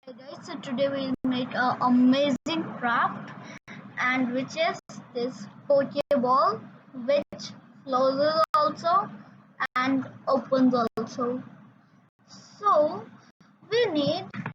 Hey guys, so today we'll make an amazing craft and which is this Pokéball which closes also and opens also. So we need a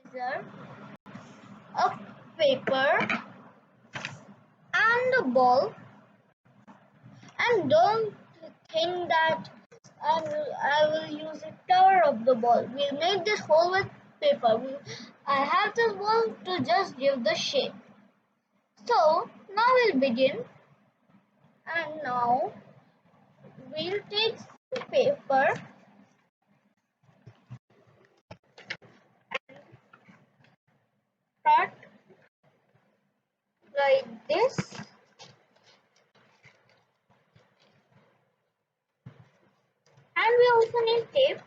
scissor, a paper and a ball, and don't think that I will use a cover of the ball. We'll make this hole with paper. I have this ball to just give the shape. So now we'll begin, and now we'll take some paper and cut like this, and we also need tape.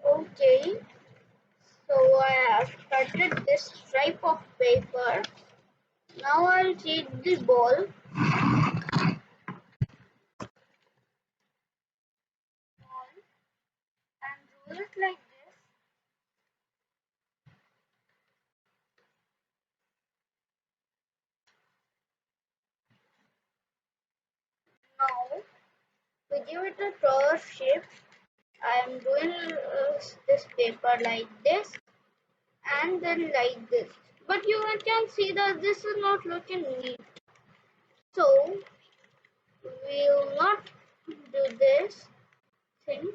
Okay, so I have cutted this stripe of paper. Now I'll take the ball and roll it like this. Now we give it a curve shape. I am doing this paper like this and then like this. But you can see that this is not looking neat. So we will not do this thing,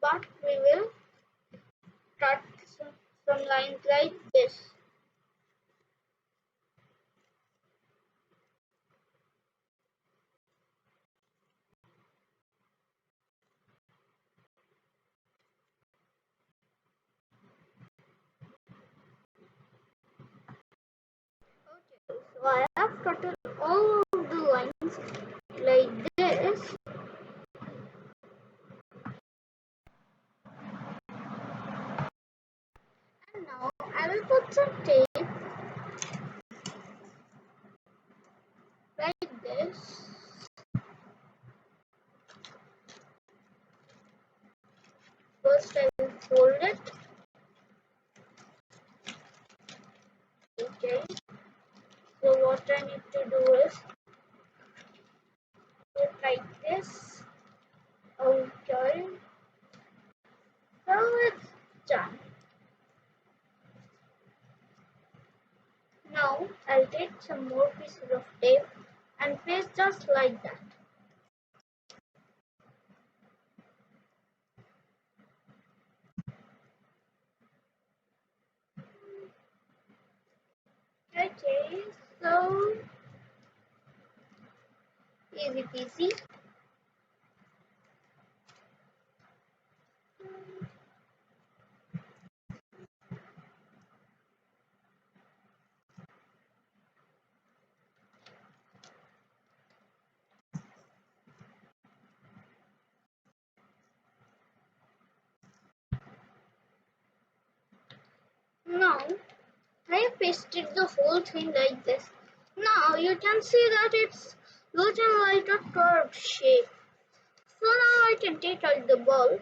but we will cut some lines like this. Okay, so I have cut all of the lines like this. And now I will put some tape like this. First I will fold it. Okay. So what I need to do is put like this. Okay. So it's done. Now I'll take some more pieces of tape and paste just like that. Okay, so easy peasy. Now I have pasted the whole thing like this. Now you can see that it's looking like a curved shape. So now I can take out the ball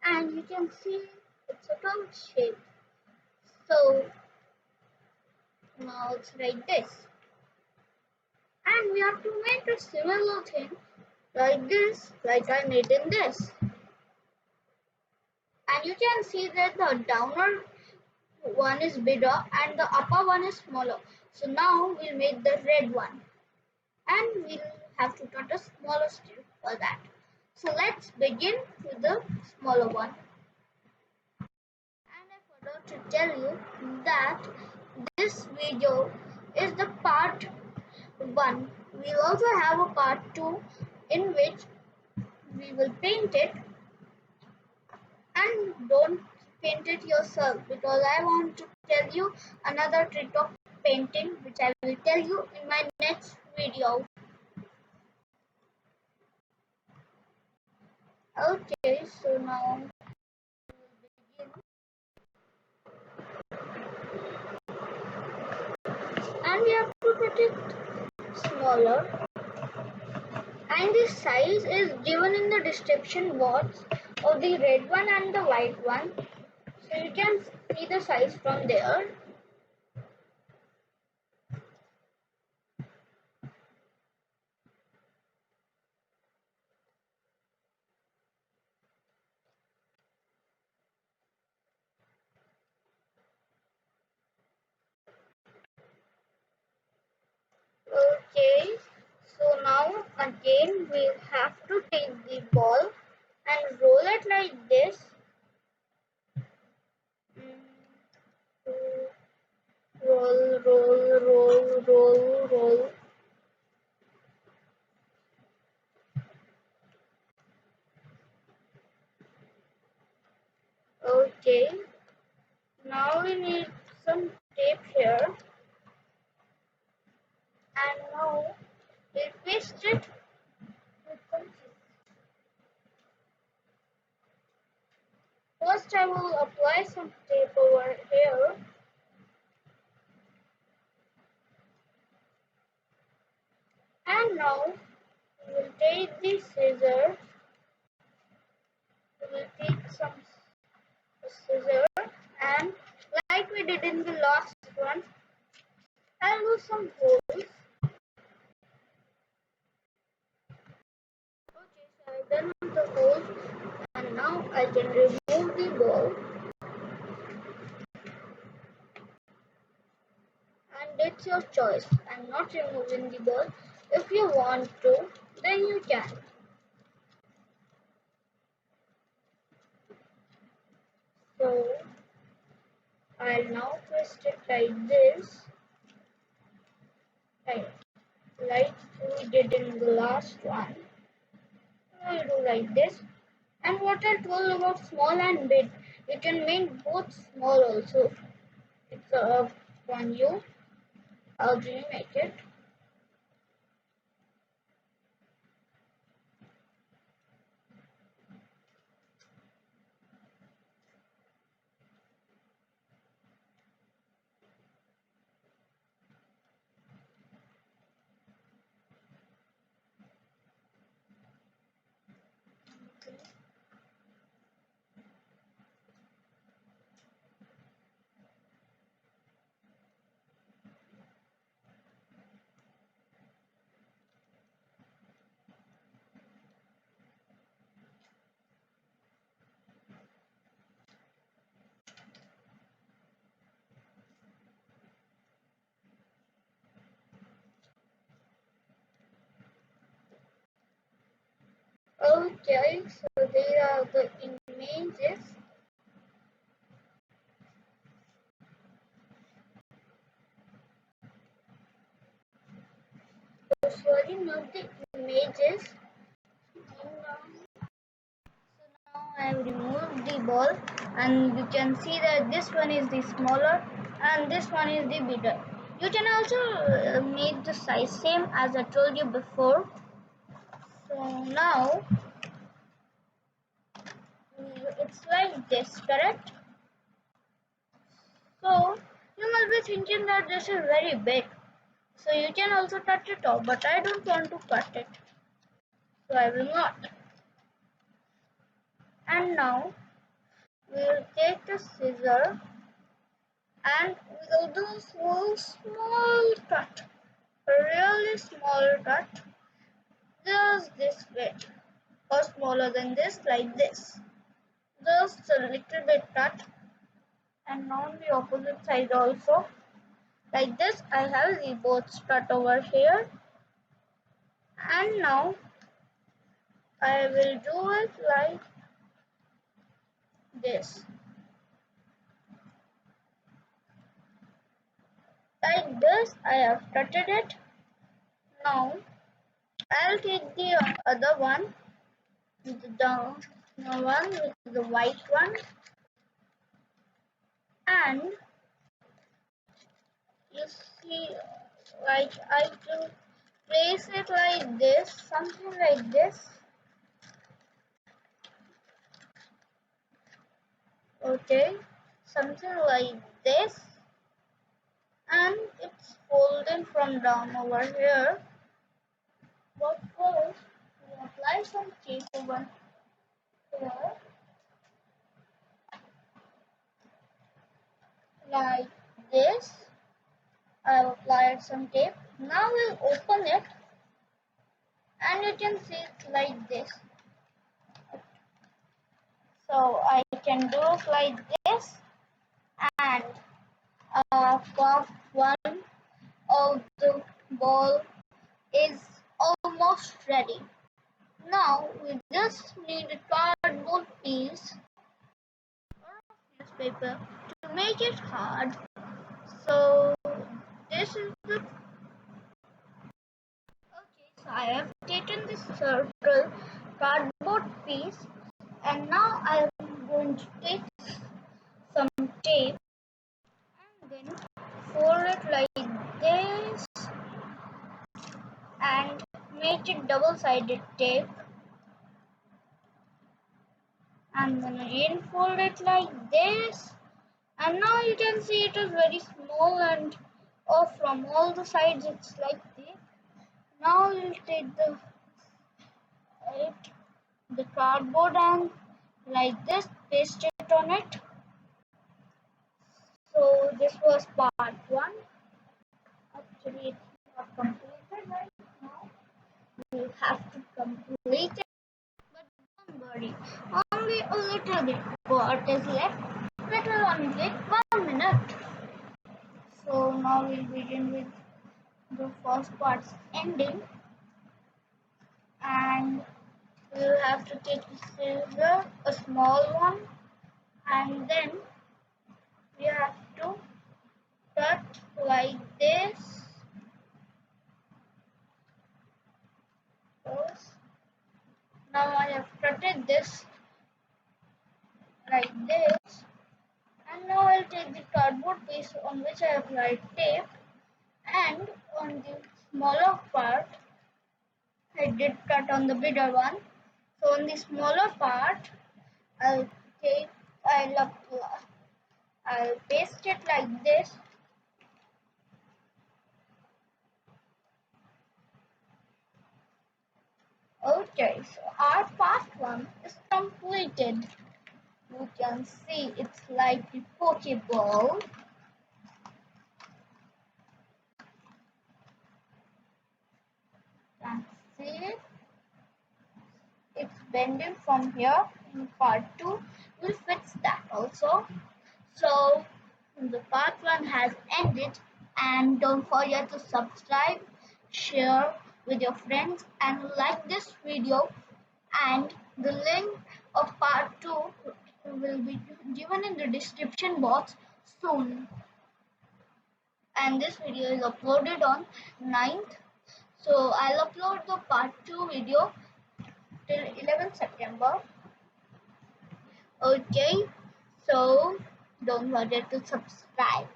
and you can see it's a curved shape. So now it's like this. And we have to make a similar thing like this, like I made in this. And you can see that the downer one is bigger and the upper one is smaller. So now we'll make the red one. And we'll have to cut a smaller strip for that. So let's begin with the smaller one. And I forgot to tell you that this video is the part 1. We'll also have a part 2 in which we will paint it, and don't paint it yourself because I want to tell you another trick of painting which I will tell you in my next video. Okay, so now we will begin, and we have to put it smaller, And the size is given in the description box of the red one and the white one. So you can see the size from there. Okay, so now again we have to take the ball and roll it like this. Roll, roll, roll, roll, roll. Okay, now we need some tape here. And now we paste it with some cheese. First I will apply some tape over here. And now we will take the scissors. We will take some scissors and like we did in the last one, I'll do some holes. Okay, so I've done the holes and now I can remove the ball. And it's your choice. I'm not removing the ball. If you want to, then you can. So I'll now twist it like this, like we did in the last one. We'll do like this. And what I told about small and big, you can make both small also. It's up on you. How do you make it? Okay, so there are the images. So sorry, not the images. So now I have removed the ball and you can see that this one is the smaller and this one is the bigger. You can also make the size same as I told you before. So now it's like this, correct? So you must be thinking that this is very big. So you can also cut it off, but I don't want to cut it. So I will not. And now we will take the scissor and we will do a small cut. A really small cut. Just this bit. Or smaller than this, like this. Just a little bit cut. And on the opposite side also. Like this, I have the both cut over here. And now I will do it like this. Like this, I have cutted it. Now I'll take the other one, the one with the white one, and you see, like I will place it like this, something like this. Okay, something like this, and it's folded from down over here. But first, apply some tape over here like this. I've applied some tape. Now we'll open it and you can see it's like this. So I can do it like this, and part one of the ball is almost ready. Now we just need a cardboard piece or a newspaper to make it hard. So this is the okay. So I have taken this circle cardboard piece, and now I am going to take some tape and then fold it like this and make it double-sided tape, and then again fold it like this, and now you can see it is very small and off from all the sides it's like this. Now you'll take the cardboard and like this paste it on it. So this was part one. Actually it's not completed right now. We have to complete it. But don't worry, only a little bit part is left. That will only take 1 minute. So now we'll begin with the first part's ending, and we'll have to take a scissor, a small one, and then we have to cut like this. First, now I have cutted this like this. And now I'll take the cardboard piece on which I applied tape, and on the smaller part, I did cut on the bigger one. So on the smaller part, I'll take, I'll, I'll paste it like this. Okay, so our part one is completed. You can see it's like the Pokéball. Can see it. It's bending from here. In part two, we'll fix that also. So the part one has ended, and don't forget to subscribe, share with your friends, and like this video. And the link of part two will be given in the description box soon. And this video is uploaded on 9th. So I'll upload the part 2 video till 11th September. Okay, so don't forget to subscribe.